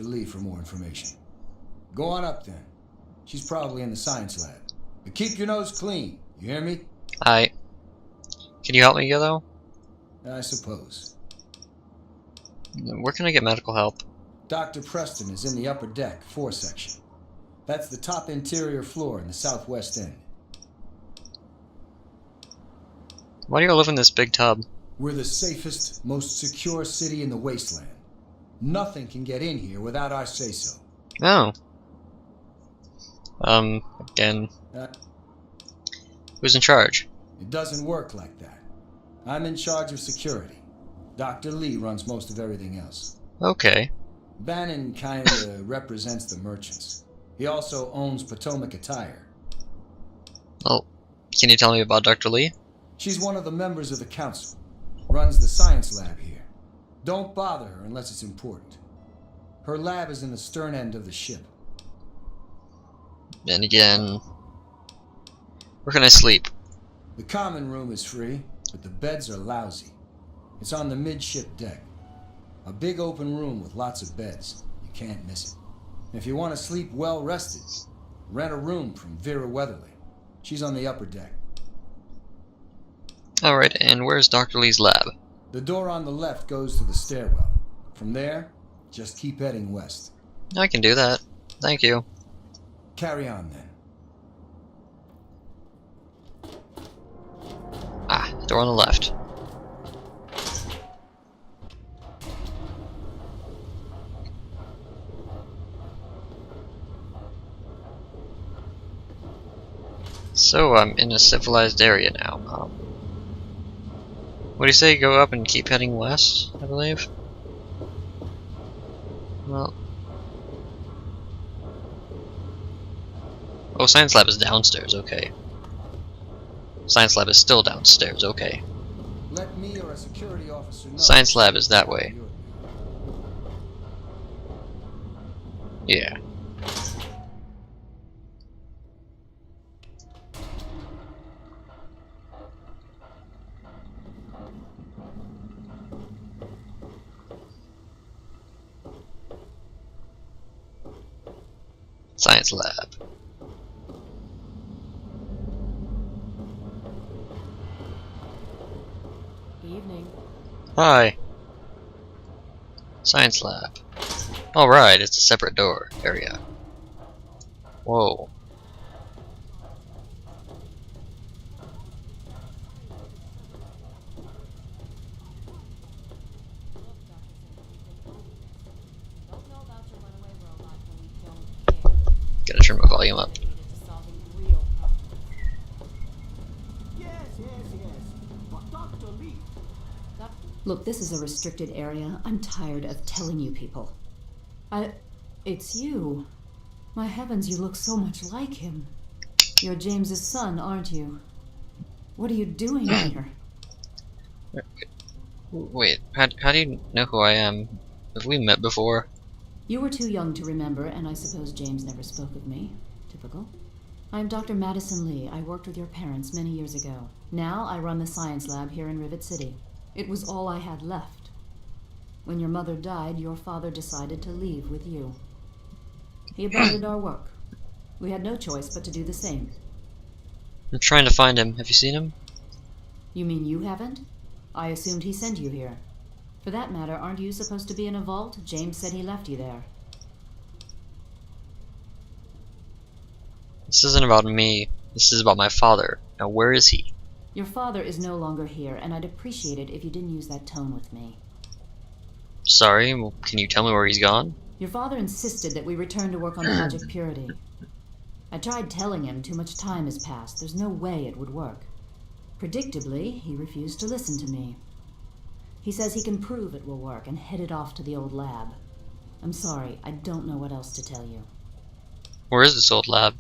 Lee for more information. Go on up then. She's probably in the science lab. But keep your nose clean, you hear me? Hi. Can you help me, though? I suppose. Where can I get medical help? Dr. Preston is in the upper deck, 4 section. That's the top interior floor in the southwest end. Why do you live in this big tub? We're the safest, most secure city in the wasteland. Nothing can get in here without our say-so. Oh. Again. Who's in charge? It doesn't work like that. I'm in charge of security. Dr. Lee runs most of everything else. Okay. Bannon kinda represents the merchants. He also owns Potomac Attire. Well, can you tell me about Dr. Lee? She's one of the members of the council. Runs the science lab here. Don't bother her unless it's important. Her lab is in the stern end of the ship. And again... Where can I sleep? The common room is free, but the beds are lousy. It's on the midship deck. A big open room with lots of beds. You can't miss it. If you want to sleep well rested, rent a room from Vera Weatherly. She's on the upper deck. Alright, and where's Dr. Lee's lab? The door on the left goes to the stairwell. From there, just keep heading west. I can do that. Thank you. Carry on then. Ah, door on the left. So I'm in a civilized area now. What do you say? Go up and keep heading west, I believe. Well. Oh, science lab is downstairs. Okay. Science lab is still downstairs. Okay. Let me or a security officer know. Science lab is that way. Yeah. Science lab. Evening. Hi. Science lab. Alright, it's a separate door area. Whoa. Gotta turn my volume up. Look, this is a restricted area. I'm tired of telling you people. It's you. My heavens, you look so much like him. You're James's son, aren't you? What are you doing here? Wait, how do you know who I am? Have we met before? You were too young to remember, and I suppose James never spoke of me. Typical. I'm Dr. Madison Lee. I worked with your parents many years ago. Now I run the science lab here in Rivet City. It was all I had left. When your mother died, your father decided to leave with you. He abandoned our work. We had no choice but to do the same. I'm trying to find him. Have you seen him? You mean you haven't? I assumed he sent you here. For that matter, aren't you supposed to be in a vault? James said he left you there. This isn't about me. This is about my father. Now where is he? Your father is no longer here, and I'd appreciate it if you didn't use that tone with me. Sorry, well, can you tell me where he's gone? Your father insisted that we return to work on Project Purity. I tried telling him too much time has passed. There's no way it would work. Predictably, he refused to listen to me. He says he can prove it will work and headed off to the old lab. I'm sorry, I don't know what else to tell you. Where is this old lab?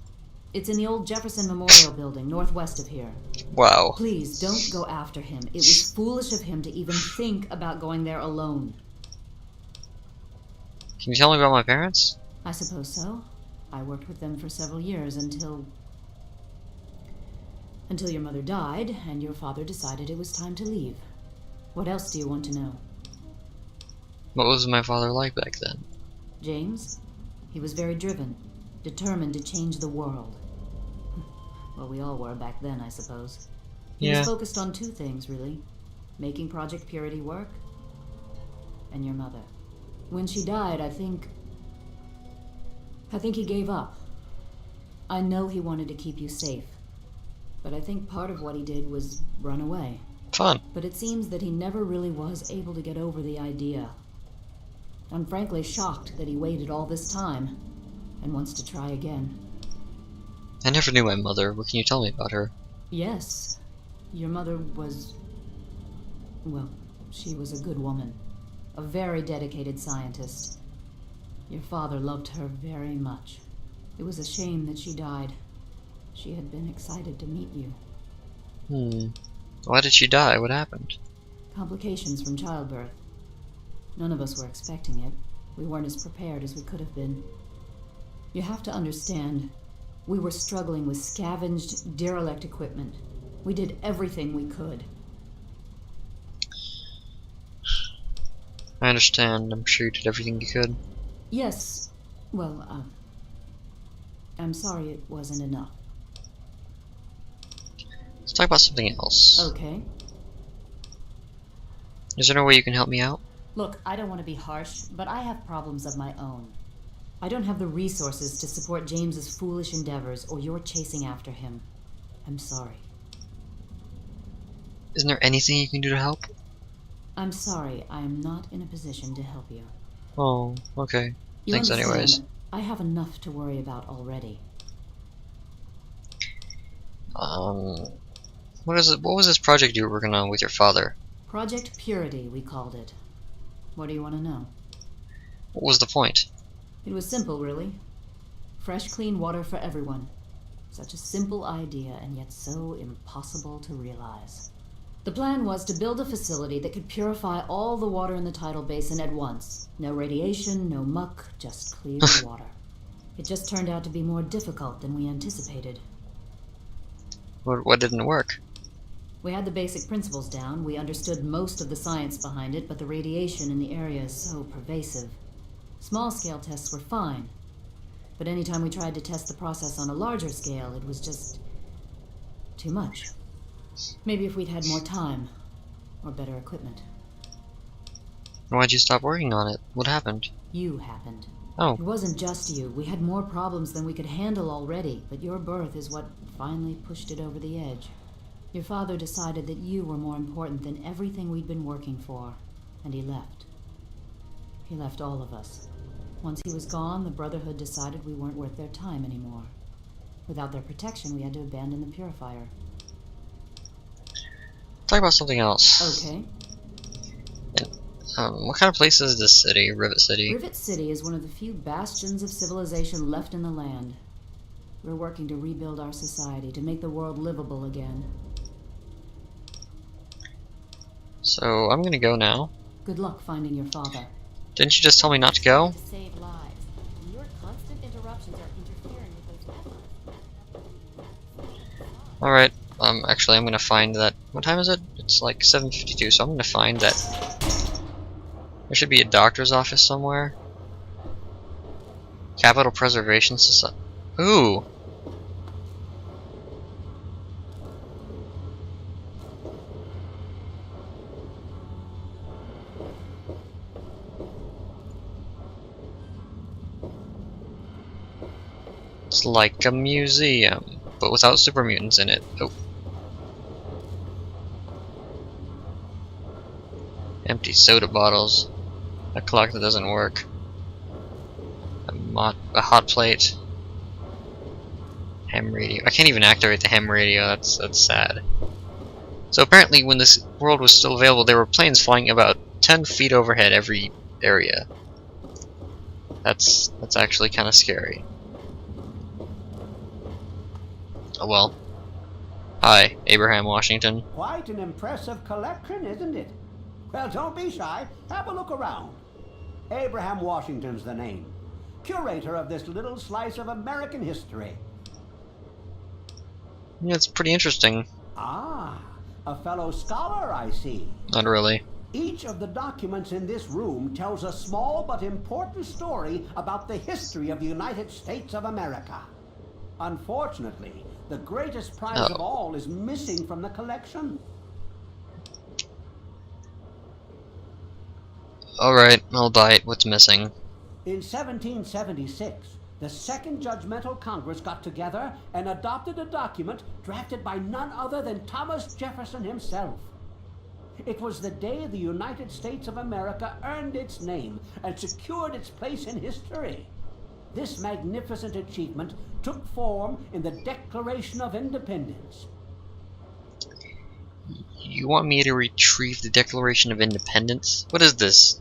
It's in the old Jefferson Memorial Building, northwest of here. Wow. Please, don't go after him. It was foolish of him to even think about going there alone. Can you tell me about my parents? I suppose so. I worked with them for several years until your mother died and your father decided it was time to leave. What else do you want to know? What was my father like back then? James? He was very driven, determined to change the world. Well, we all were back then, I suppose. He was focused on two things, really. Making Project Purity work, and your mother. When she died, I think he gave up. I know he wanted to keep you safe, but I think part of what he did was run away. Fun. But it seems that he never really was able to get over the idea. I'm frankly shocked that he waited all this time and wants to try again. I never knew my mother. What can you tell me about her? Yes, your mother was... well, she was a good woman. A very dedicated scientist. Your father loved her very much. It was a shame that she died. She had been excited to meet you. Why did she die? What happened? Complications from childbirth. None of us were expecting it. We weren't as prepared as we could have been. You have to understand, we were struggling with scavenged, derelict equipment. We did everything we could. I understand. I'm sure you did everything you could. Yes. Well, I'm sorry it wasn't enough. Let's talk about something else. Okay. Is there no way you can help me out? Look, I don't want to be harsh, but I have problems of my own. I don't have the resources to support James's foolish endeavors or your chasing after him. I'm sorry. Isn't there anything you can do to help? I'm sorry, I am not in a position to help you. Oh, okay. You Thanks understand, anyways. I have enough to worry about already. What is it? What was this project you were working on with your father? Project Purity, we called it. What do you want to know? What was the point? It was simple, really. Fresh, clean water for everyone. Such a simple idea, and yet so impossible to realize. The plan was to build a facility that could purify all the water in the tidal basin at once. No radiation, no muck, just clear water. It just turned out to be more difficult than we anticipated. What didn't work? We had the basic principles down, we understood most of the science behind it, but the radiation in the area is so pervasive. Small-scale tests were fine, but anytime we tried to test the process on a larger scale, it was just too much. Maybe if we'd had more time, or better equipment. Why'd you stop working on it? What happened? You happened. Oh. It wasn't just you. We had more problems than we could handle already, but your birth is what finally pushed it over the edge. Your father decided that you were more important than everything we'd been working for, and he left. He left all of us. Once he was gone, the Brotherhood decided we weren't worth their time anymore. Without their protection, we had to abandon the purifier. Talk about something else. Okay. What kind of place is this city? Rivet City? Rivet City is one of the few bastions of civilization left in the land. We're working to rebuild our society, to make the world livable again. So, I'm gonna go now. Good luck finding your father. Didn't you just tell me not to go? To save lives. Your constant interruptions are interfering with those efforts. Alright, actually I'm gonna find that... What time is it? It's like 7:52, so I'm gonna find that... There should be a doctor's office somewhere. Capital Preservation Society. Ooh! It's like a museum, but without super mutants in it. Oh. Empty soda bottles. A clock that doesn't work. A hot plate. Ham radio. I can't even activate the ham radio. That's sad. So apparently, when this world was still available, there were planes flying about 10 feet overhead every area. That's actually kind of scary. Oh well. Hi, Abraham Washington. Quite an impressive collection, isn't it? Well, don't be shy. Have a look around. Abraham Washington's the name. Curator of this little slice of American history. Yeah, it's pretty interesting. Ah, a fellow scholar, I see. Not really. Each of the documents in this room tells a small but important story about the history of the United States of America. Unfortunately, the greatest prize of all is missing from the collection. Alright, I'll buy it. What's missing? In 1776, the Second Judgmental Congress got together and adopted a document drafted by none other than Thomas Jefferson himself. It was the day the United States of America earned its name and secured its place in history. This magnificent achievement took form in the Declaration of Independence. You want me to retrieve the Declaration of Independence? What is this?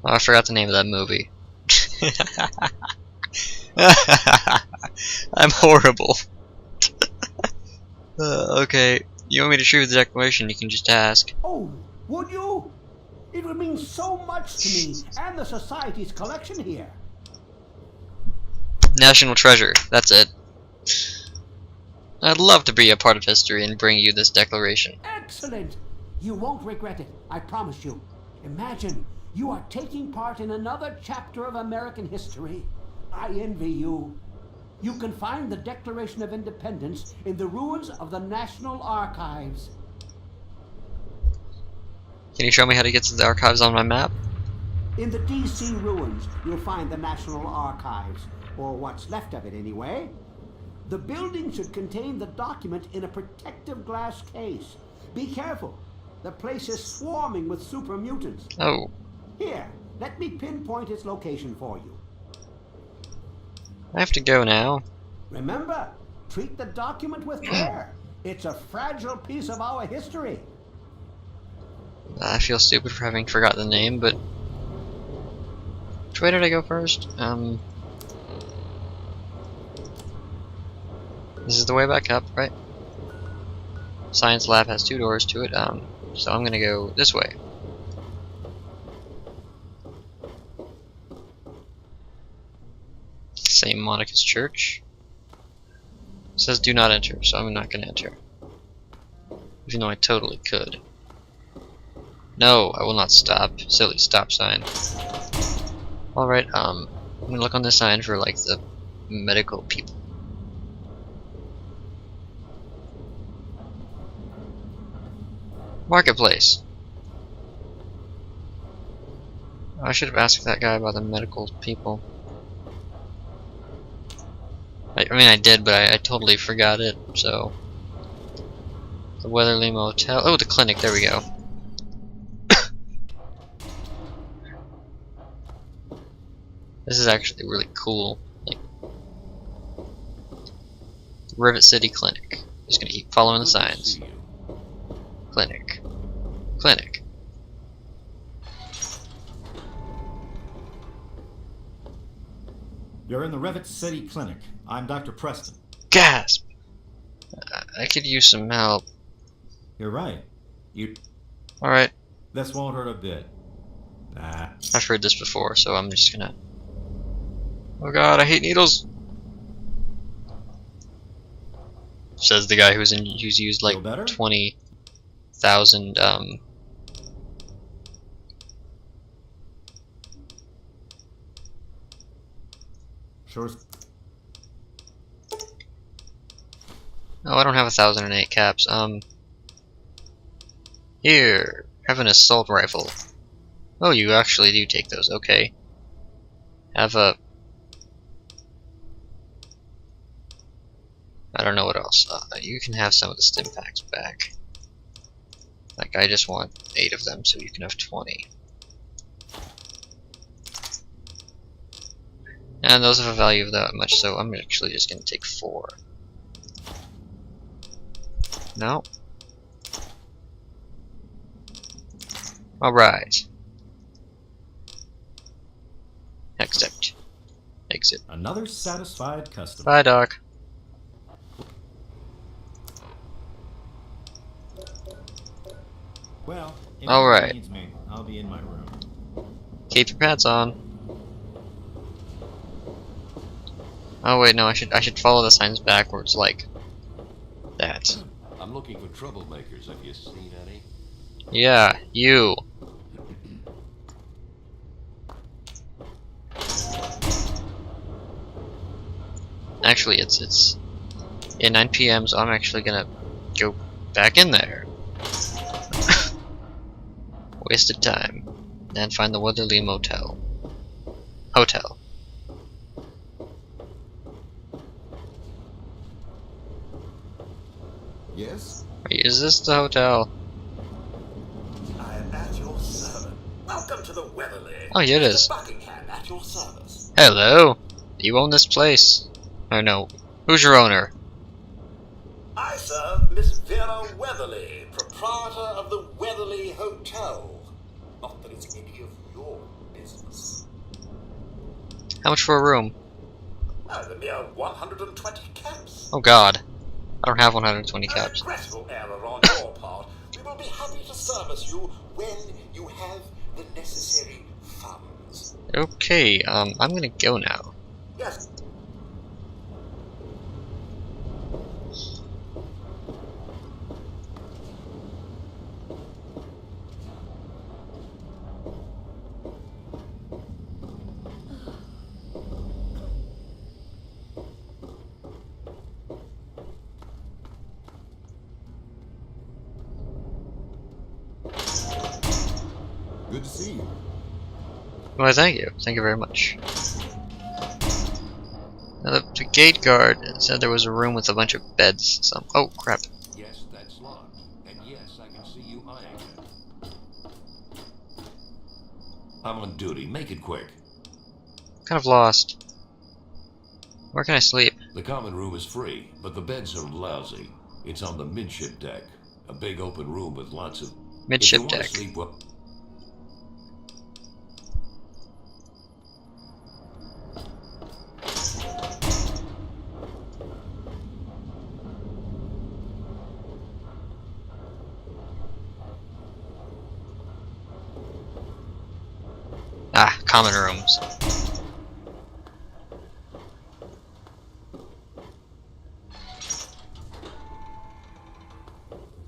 Oh, I forgot the name of that movie. I'm horrible. Okay, you want me to retrieve the Declaration? You can just ask. Oh, would you? It would mean so much to me and the Society's collection here. National treasure. That's it. I'd love to be a part of history and bring you this declaration. Excellent! You won't regret it, I promise you. Imagine, you are taking part in another chapter of American history. I envy you. You can find the Declaration of Independence in the ruins of the National Archives. Can you show me how to get to the archives on my map? In the D.C. ruins, you'll find the National Archives, or what's left of it anyway. The building should contain the document in a protective glass case. Be careful. The place is swarming with super mutants. Oh. Here, let me pinpoint its location for you. I have to go now. Remember, treat the document with care. It's a fragile piece of our history. I feel stupid for having forgotten the name, but... Which way did I go first? This is the way back up, right? Science lab has 2 doors to it, so I'm gonna go this way. St. Monica's Church. It says do not enter, so I'm not gonna enter. Even though I totally could. No, I will not stop. Silly stop sign. Alright, I'm gonna look on the sign for like the medical people. Marketplace. I should have asked that guy about the medical people. I mean, I did, but I totally forgot it, so... The Weatherly Motel... Oh, the clinic, there we go. This is actually really cool. Like... Rivet City Clinic. Just gonna keep following the signs. Clinic. Clinic. You're in the Rivet City Clinic. I'm Dr. Preston. Gasp! I could use some help. You're right. Alright. This won't hurt a bit. Nah. I've heard this before, so I'm just gonna... Oh god, I hate needles! Says the guy who's used like 20,000, Sure. Oh, I don't have 1,008 caps. Here, have an assault rifle. Oh, you actually do take those. Okay. Have a... I don't know what else. You can have some of the stim packs back. Like, I just want 8 of them, so you can have 20. And those have a value of that much, so I'm actually just gonna take 4. No. Alright. Exit. Exit. Another satisfied customer. Bye, Doc. Well, if Alright. anyone needs me, I'll be in my room. Keep your pants on. Oh wait, no, I should follow the signs backwards like that. I'm looking for troublemakers. Have you seen any? Yeah, you. Actually, it's 9 p.m. so I'm actually gonna go back in there. Wasted time. Then find the Weatherly Hotel. Yes? Wait, is this the hotel? I am at your service. Welcome to the Weatherly. Oh, yeah, it Mr. is. Buckingham at your service. Hello. You own this place? Or no? Who's your owner? I serve Miss Vera Weatherly, proprietor of the Weatherly Hotel. Not that it's any of your business. How much for a room? The mere 120 caps. Oh God. I don't have 120 caps. A regrettable error on your part. We will be happy to service you when you have the necessary funds. Okay, I'm gonna go now. Yes. Good to see you. Well, thank you. Thank you very much. Now, the gate guard said there was a room with a bunch of beds. Oh, crap. Yes, that's locked. And yes, I can see you eyeing it. I'm on duty. Make it quick. Kind of lost. Where can I sleep? The common room is free, but the beds are lousy. It's on the midship deck. A big open room with lots of... Midship if you want deck. to sleep well... Ah, common rooms.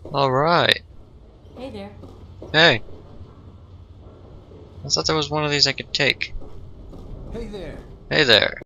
Alright. Hey there. Hey. I thought there was one of these I could take. Hey there. Hey there.